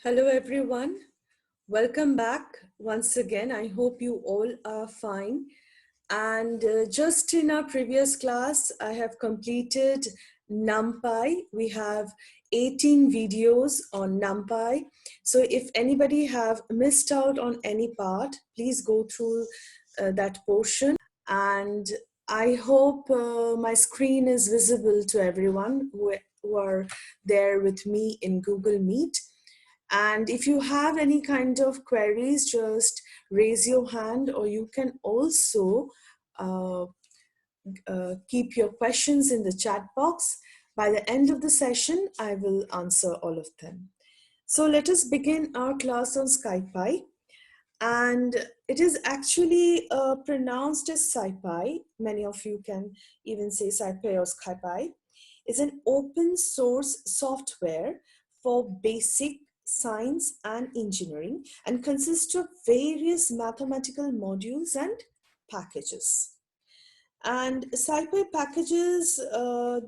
Hello everyone, welcome back once again. I hope you all are fine. And just in our previous class, I have completed numpy. We have 18 videos on numpy. So if anybody have missed out on any part, please go through that portion. And I hope my screen is visible to everyone who are there with me in Google Meet. And if you have any kind of queries, just raise your hand, or you can also keep your questions in the chat box. By the end of the session, I will answer all of them. So let us begin our class on scipy. And it is actually pronounced as scipy. Many of you can even say scipy or scipy. It's an open source software for basic science and engineering and consists of various mathematical modules and packages. And scipy packages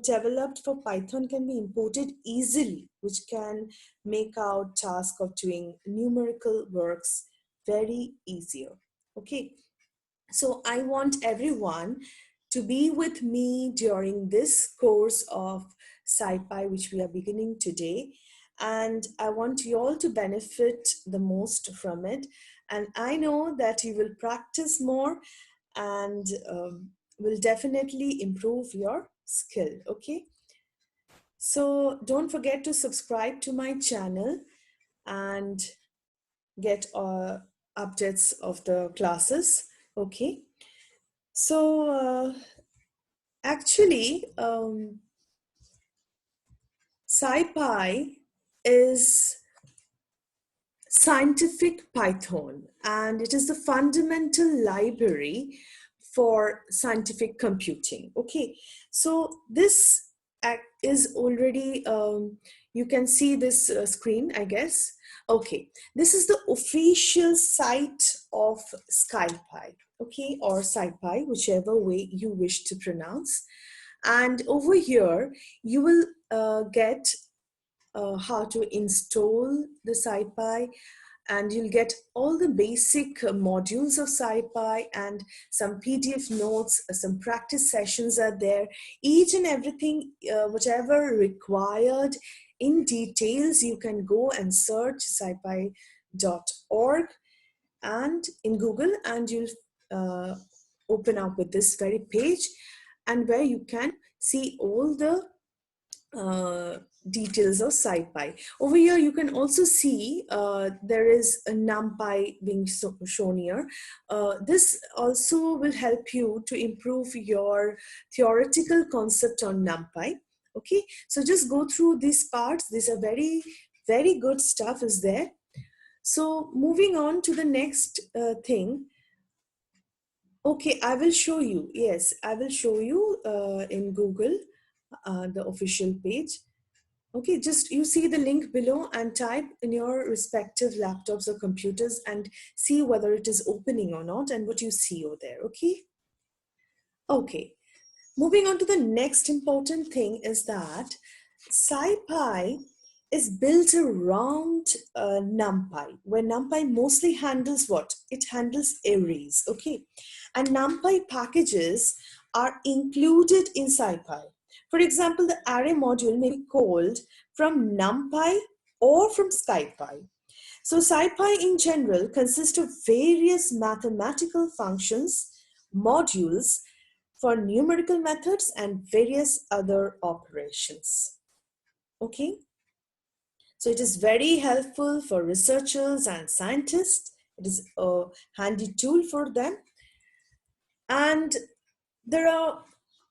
developed for Python can be imported easily, which can make our task of doing numerical works very easier. Okay, so I want everyone to be with me during this course of scipy, which we are beginning today. And I want you all to benefit the most from it. And I know that you will practice more and will definitely improve your skill, okay? So don't forget to subscribe to my channel and get updates of the classes, okay? So actually, scipy is scientific Python, and it is the fundamental library for scientific computing. Okay, so this is already, you can see this screen, I guess. Okay, this is the official site of scipy, okay, or scipy, whichever way you wish to pronounce. And over here, you will get how to install the scipy, and you'll get all the basic modules of scipy and some PDF notes, some practice sessions are there. Each and everything, whatever required in details, you can go and search scipy.org and in Google, and you'll open up with this very page, and where you can see all the details of scipy. Over here, you can also see there is a numpy being shown here. This also will help you to improve your theoretical concept on numpy. Okay, so just go through these parts. These are very, very good stuff is there. So moving on to the next thing. Okay, I will show you. Yes, I will show you in Google the official page. Okay, just you see the link below and type in your respective laptops or computers and see whether it is opening or not and what you see over there, okay? Okay, moving on to the next important thing is that scipy is built around numpy, where numpy mostly handles what? It handles arrays, okay? And numpy packages are included in scipy. For example, the array module may be called from numpy or from scipy. So scipy in general consists of various mathematical functions, modules for numerical methods and various other operations. Okay? So it is very helpful for researchers and scientists. It is a handy tool for them. And there are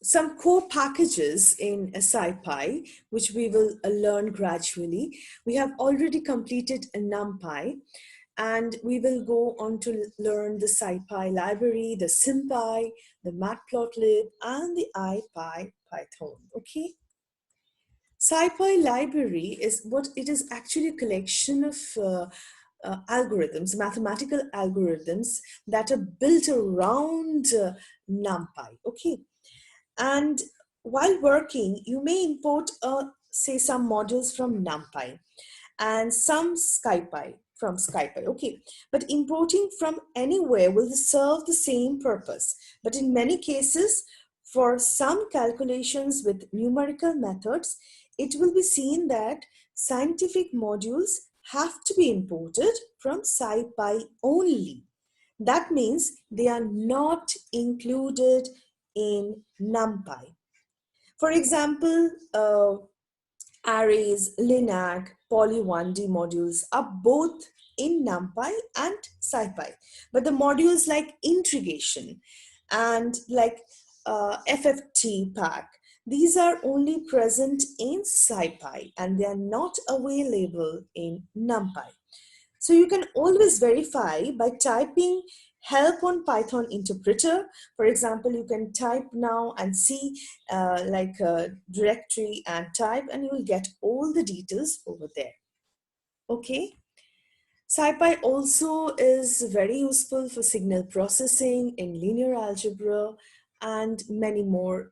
some core packages in scipy, which we will learn gradually. We have already completed a numpy, and we will go on to learn the scipy library, the sympy, the matplotlib, and the IPython, okay? Scipy library is what it is actually a collection of algorithms, mathematical algorithms that are built around numpy, okay? And while working, you may import, say, some modules from numpy. and some scipy from scipy. Okay, but importing from anywhere will serve the same purpose. But in many cases, for some calculations with numerical methods, it will be seen that scientific modules have to be imported from scipy only. That means they are not included in numpy. For example, arrays, LINAC, poly1D modules are both in NumPy and SciPy. But the modules like integration and like FFT pack, these are only present in SciPy and they are not available in NumPy. So you can always verify by typing help on Python interpreter. For example, you can type now and see like a directory and type, and you will get all the details over there. Okay. SciPy also is very useful for signal processing in linear algebra and many more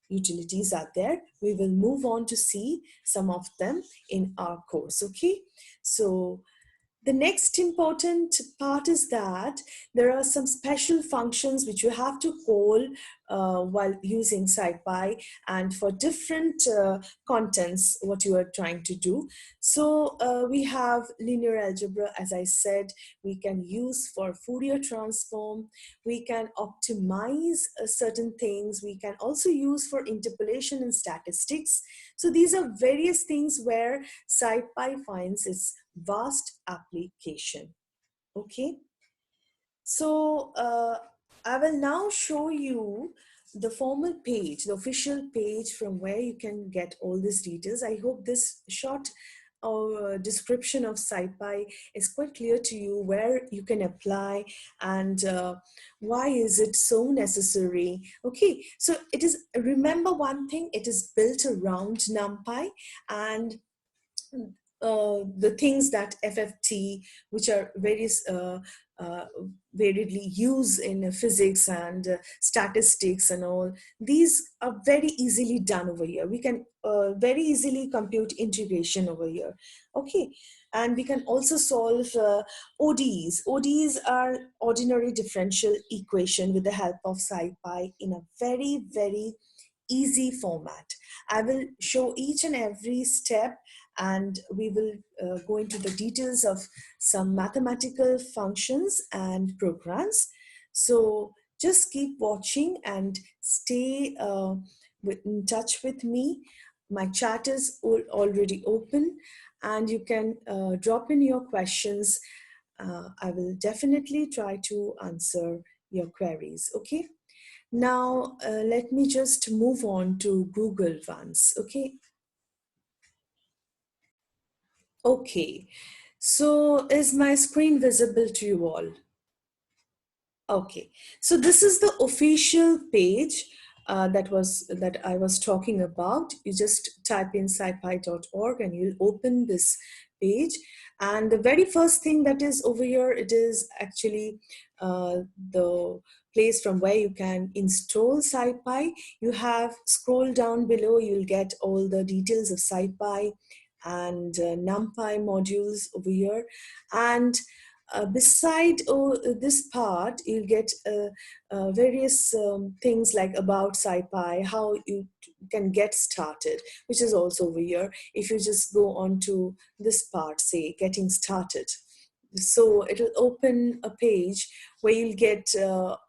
utilities are there. We will move on to see some of them in our course. Okay. So the next important part is that there are some special functions which you have to call while using SciPy and for different contents what you are trying to do. So we have linear algebra, as I said, we can use for Fourier transform, we can optimize certain things, we can also use for interpolation and statistics. So these are various things where SciPy finds its vast application. Okay, so I will now show you the formal page, the official page from where you can get all these details. I hope this short description of SciPy is quite clear to you, where you can apply and why is it so necessary. Okay, so it is, remember one thing, it is built around NumPy and the things that FFT, which are various variedly used in physics and statistics and all, these are very easily done over here. We can very easily compute integration over here. Okay, and we can also solve ODEs. ODEs are ordinary differential equation with the help of SciPy in a very, very easy format. I will show each and every step and we will go into the details of some mathematical functions and programs. So just keep watching and stay in touch with me. My chat is already open and you can drop in your questions. I will definitely try to answer your queries, okay? Now, let me just move on to Google once, okay? Okay, so is my screen visible to you all? Okay, so this is the official page that I was talking about. You just type in scipy.org and you'll open this page. And the very first thing that is over here, it is actually the place from where you can install SciPy. You have scroll down below, you'll get all the details of SciPy and NumPy modules over here. And beside this part, you'll get various things like about SciPy, how you can get started, which is also over here. If you just go on to this part, say getting started, so it'll open a page where you'll get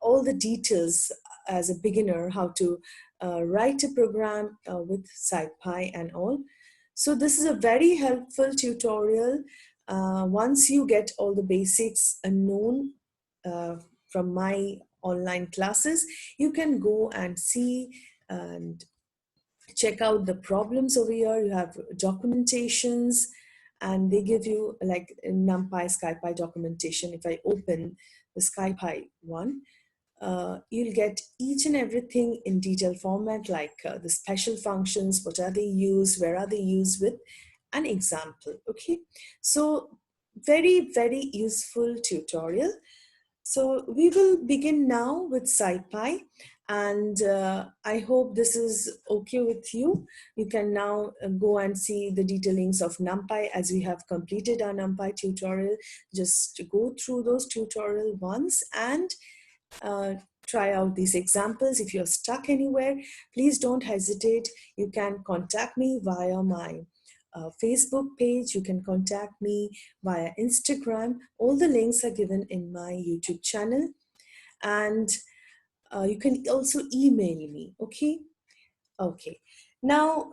all the details as a beginner, how to write a program with SciPy and all. So this is a very helpful tutorial. Once you get all the basics known from my online classes, you can go and see and check out the problems over here. You have documentations and they give you like NumPy, SciPy documentation. If I open the SciPy one, you'll get each and everything in detailed format, like the special functions, what are they used, where are they used with, an example. Okay, so very, very useful tutorial. So we will begin now with SciPy, and I hope this is okay with you. You can now go and see the detailings of NumPy as we have completed our NumPy tutorial. Just go through those tutorial once and try out these examples. If you're stuck anywhere, please don't hesitate. You can contact me via my Facebook page. You can contact me via Instagram. All the links are given in my YouTube channel. And you can also email me, okay? Okay. Now,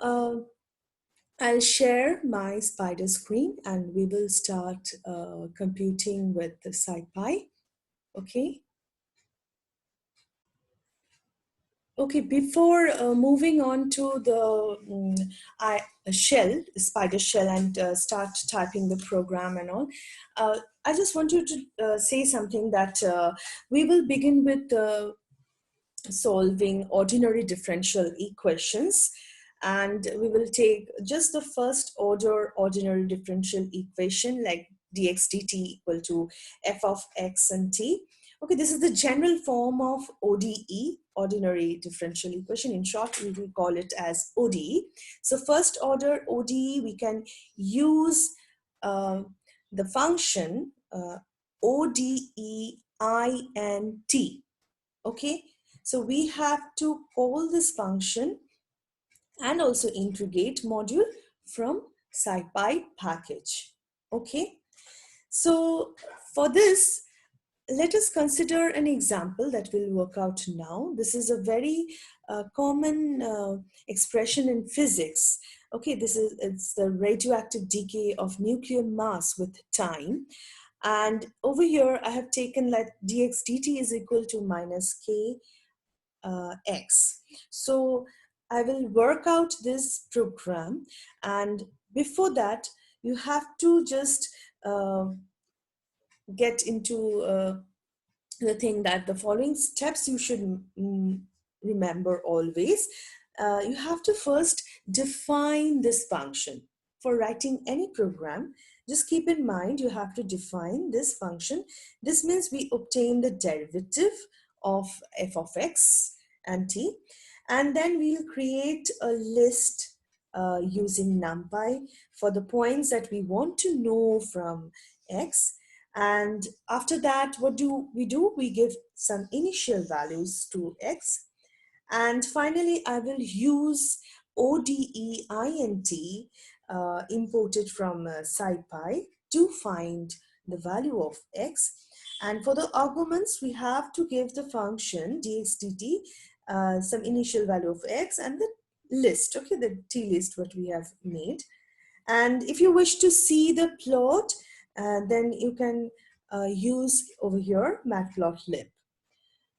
I'll share my Spyder screen and we will start computing with the SciPy, okay? Okay, before moving on to the shell, the Spyder shell, and start typing the program and all, I just want you to say something that we will begin with solving ordinary differential equations, and we will take just the first order ordinary differential equation like dx dt equal to f of x and t. Okay, this is the general form of ODE, ordinary differential equation. In short, we will call it as ODE. So first order ODE, we can use the function ODEINT. Okay, so we have to call this function and also integrate module from SciPy package. Okay, so for this, let us consider an example that will work out now. This is a very common expression in physics. Okay, it's the radioactive decay of nuclear mass with time. And over here, I have taken like dx dt is equal to minus k x. So I will work out this program, and before that you have to just get into the thing that the following steps you should remember always. You have to first define this function. For writing any program, just keep in mind you have to define this function. This means we obtain the derivative of f of x and t, and then we'll create a list using numpy for the points that we want to know from x. And after that, what do? We give some initial values to x. And finally, I will use ODEINT imported from SciPy to find the value of x. And for the arguments, we have to give the function dx dt some initial value of x and the list, okay, the t list what we have made. And if you wish to see the plot, then you can use over here Matplotlib.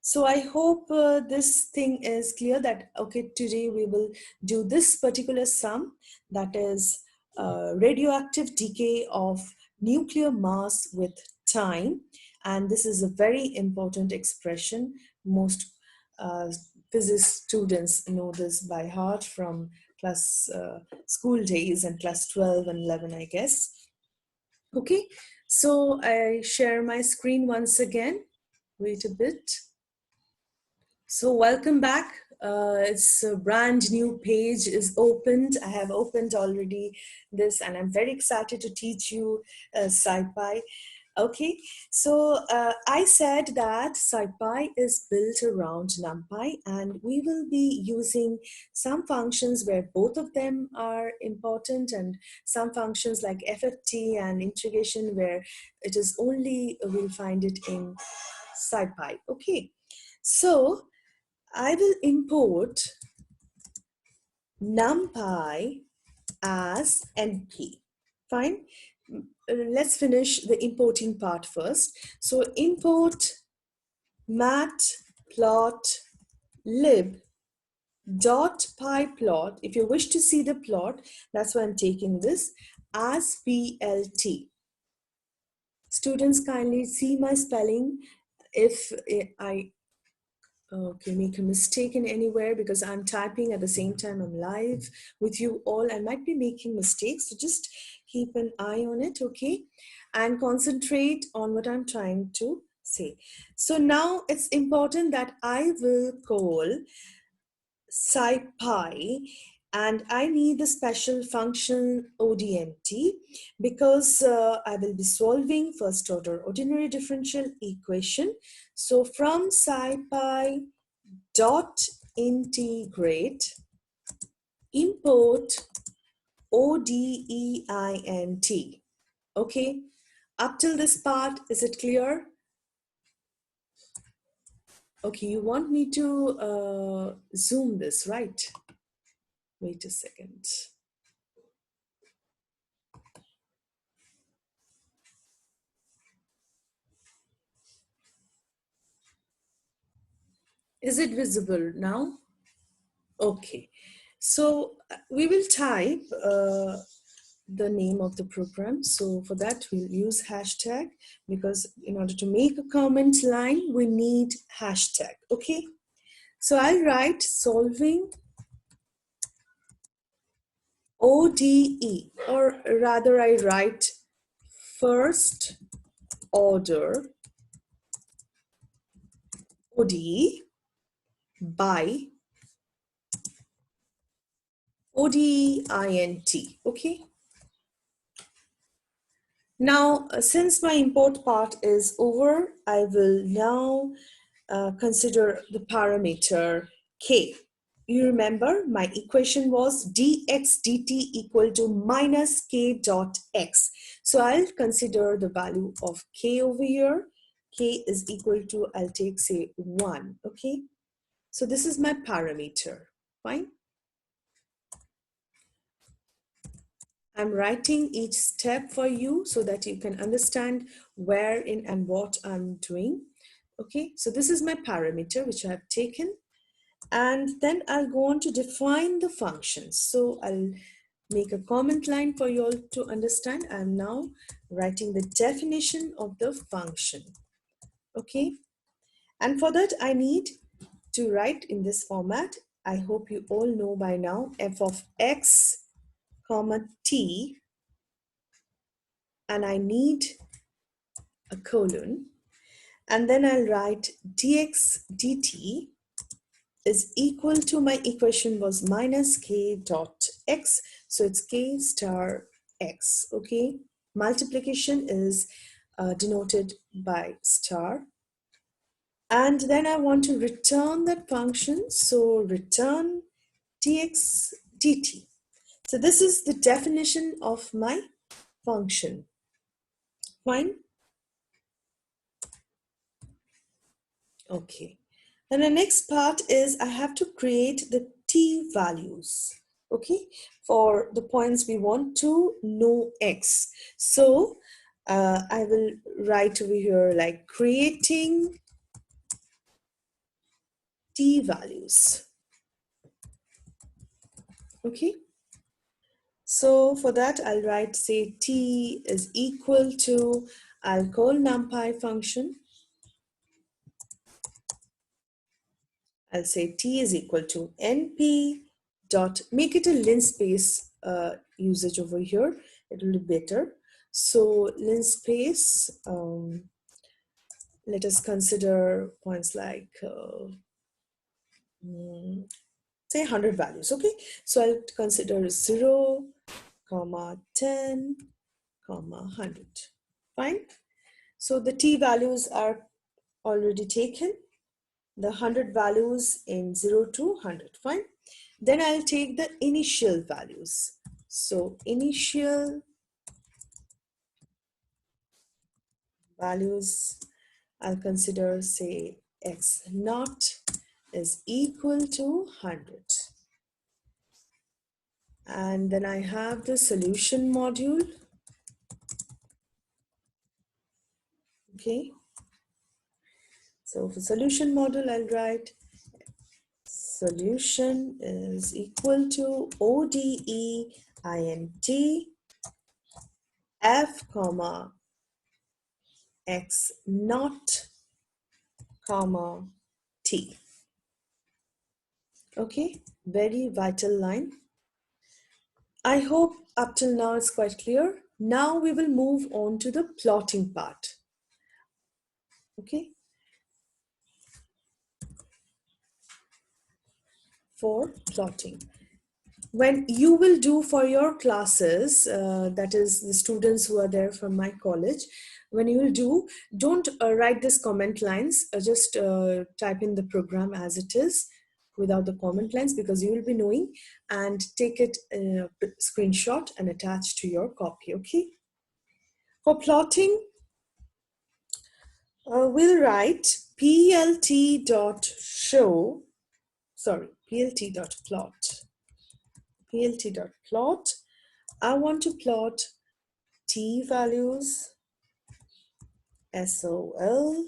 So I hope this thing is clear that, okay, today we will do this particular sum, that is radioactive decay of nuclear mass with time. And this is a very important expression. Most physics students know this by heart from class school days and class 12 and 11, I guess. Okay, so I share my screen once again. Wait a bit. So welcome back. It's a brand new page is opened. I have opened already this, and I'm very excited to teach you SciPy. Okay, so I said that SciPy is built around NumPy, and we will be using some functions where both of them are important, and some functions like FFT and integration where it is only, we'll find it in SciPy. Okay, so I will import numpy as np. Fine. Let's finish the importing part first. So import matplotlib dot pyplot. If you wish to see the plot, that's why I'm taking this as plt. Students, kindly see my spelling if I make a mistake in anywhere, because I'm typing at the same time I'm live with you all. I might be making mistakes, so just keep an eye on it, okay? And concentrate on what I'm trying to say. So now it's important that I will call scipy, and I need the special function odeint because I will be solving first order ordinary differential equation. So from scipy dot integrate, import odeint. Okay, up till this part, is it clear? Okay, you want me to zoom this, right? Wait a second. Is it visible now? Okay, so we will type the name of the program. So for that, we'll use hashtag, because in order to make a comment line, we need hashtag, okay? So I'll write solving ODE, or rather I write first order ODE by odeint, okay? Now, since my import part is over, I will now consider the parameter k. You remember my equation was dx dt equal to minus k dot x. So I'll consider the value of k over here. K is equal to, I'll take say 1, okay? So this is my parameter, fine? I'm writing each step for you so that you can understand where in and what I'm doing. Okay, so this is my parameter which I've taken, and then I'll go on to define the functions. So I'll make a comment line for you all to understand. I'm now writing the definition of the function. Okay, and for that I need to write in this format. I hope you all know by now, f of x comma t, and I need a colon, and then I'll write dx dt is equal to, my equation was minus k dot x, so it's k star x, okay? Multiplication is denoted by star. And then I want to return that function, so return dx dt. So this is the definition of my function, fine? Okay. And the next part is I have to create the t values, okay, for the points we want to know x. So I will write over here like creating t values, okay. So for that, I'll write say t is equal to, I'll call numpy function. I'll say t is equal to np dot, make it a linspace usage over here, it will be better. So linspace, let us consider points like say 100 values, okay? So I'll consider 0, comma 10, comma 100, fine? So the t values are already taken, the 100 values in 0 to 100, fine? Then I'll take the initial values. So initial values, I'll consider say x naught is equal to 100. And then I have the solution module. Okay. So for solution module, I'll write solution is equal to ODE int f comma x naught comma t. Okay, very vital line. I hope up till now it's quite clear. Now we will move on to the plotting part. okay, for plotting. When you will do for your classes, that is the students who are there from my college, when you will do, don't write this comment lines, just type in the program as it is without the comment lines, because you will be knowing, and take it screenshot and attach to your copy, okay? For plotting, we'll write plt.show, sorry, plt.plot. plt.plot. I want to plot t values, SOL,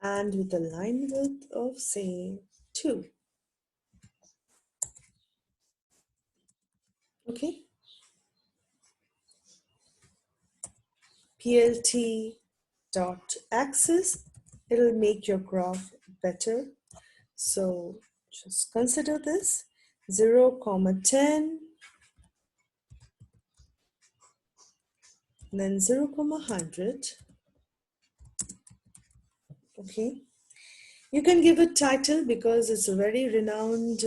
and with a line width of say 2. Okay. plt.axis, it'll make your graph better. So just consider this 0, 10, then 0, 100. Okay. You can give it title because it's a very renowned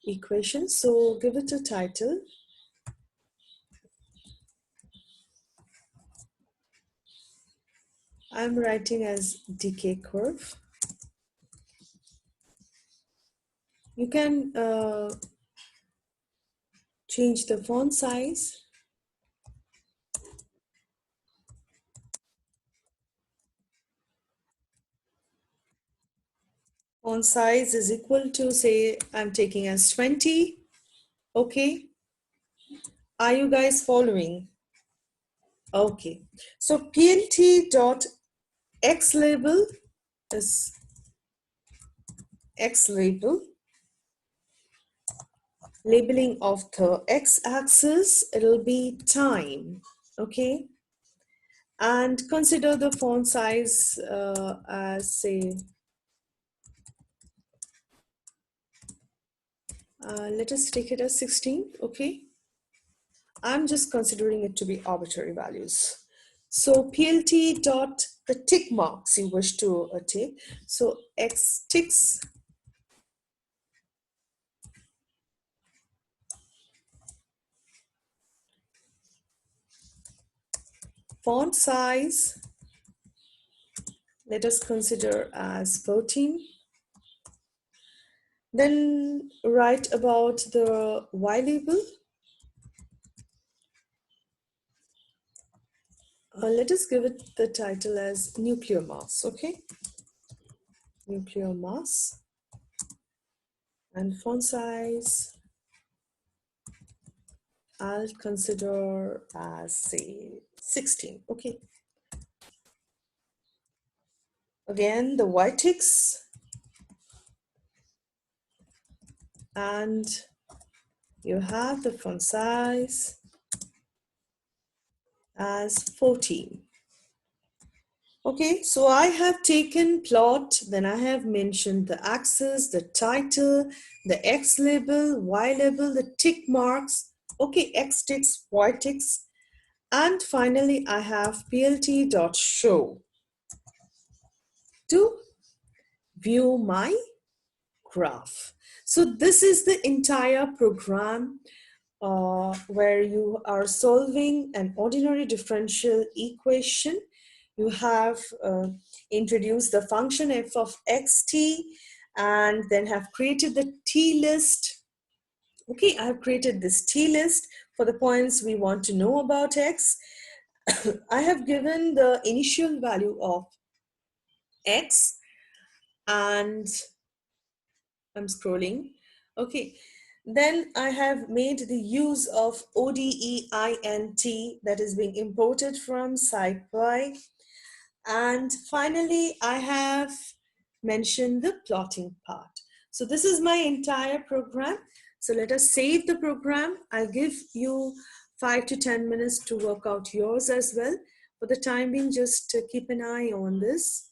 equation. So give it a title. I'm writing as decay curve. You can change the font size. Font size is equal to, say, I'm taking as 20. Okay. Are you guys following? Okay. So plt.x label is x label. Labeling of the x-axis, it'll be time. Okay. And consider the font size as, say, let us take it as 16, okay? I'm just considering it to be arbitrary values. So plt dot the tick marks you wish to take. So x ticks, font size, let us consider as 14. Then write about the y label. Let us give it the title as nuclear mass, okay? Nuclear mass. And font size, I'll consider as, say, 16, okay? Again, the y ticks, and you have the font size as 14. Okay, so I have taken plot, then I have mentioned the axis, the title, the X label, Y label, the tick marks, okay, X ticks, Y ticks, and finally I have plt.show to view my graph. So this is the entire program where you are solving an ordinary differential equation. You have introduced the function f of xt and then have created the t list. Okay, I have created this t list for the points we want to know about x. I have given the initial value of x, and I'm scrolling. Okay, then I have made the use of ODEINT that is being imported from SciPy. And finally, I have mentioned the plotting part. So this is my entire program. So let us save the program. I'll give you 5 to 10 minutes to work out yours as well. For the time being, just keep an eye on this.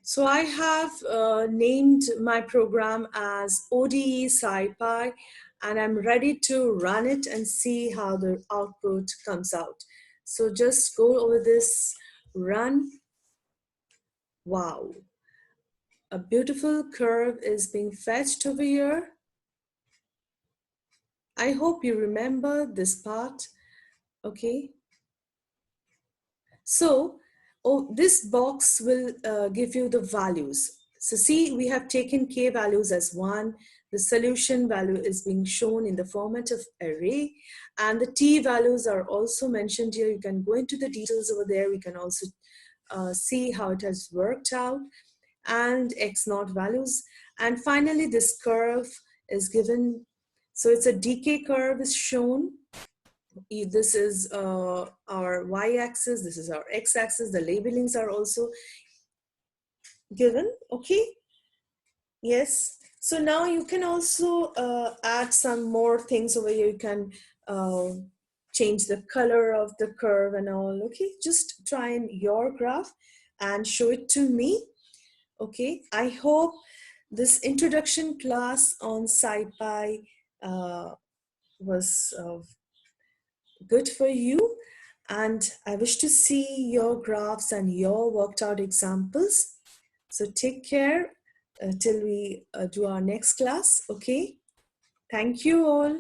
So I have named my program as ODE SciPy, and I'm ready to run it and see how the output comes out. So just go over this, run. Wow, a beautiful curve is being fetched over here. I hope you remember this part. Okay. So, this box will give you the values. So see, we have taken k values as 1. The solution value is being shown in the format of array. And the t values are also mentioned here. You can go into the details over there. We can also see how it has worked out. And x naught values. And finally, this curve is given. So it's a decay curve is shown. This is our y-axis, this is our x-axis, the labelings are also given. Okay, yes. So now you can also add some more things over here. You can change the color of the curve and all. Okay, just try in your graph and show it to me. Okay, I hope this introduction class on SciPy was good for you, and I wish to see your graphs and your worked out examples. So take care till we do our next class. Okay, thank you all.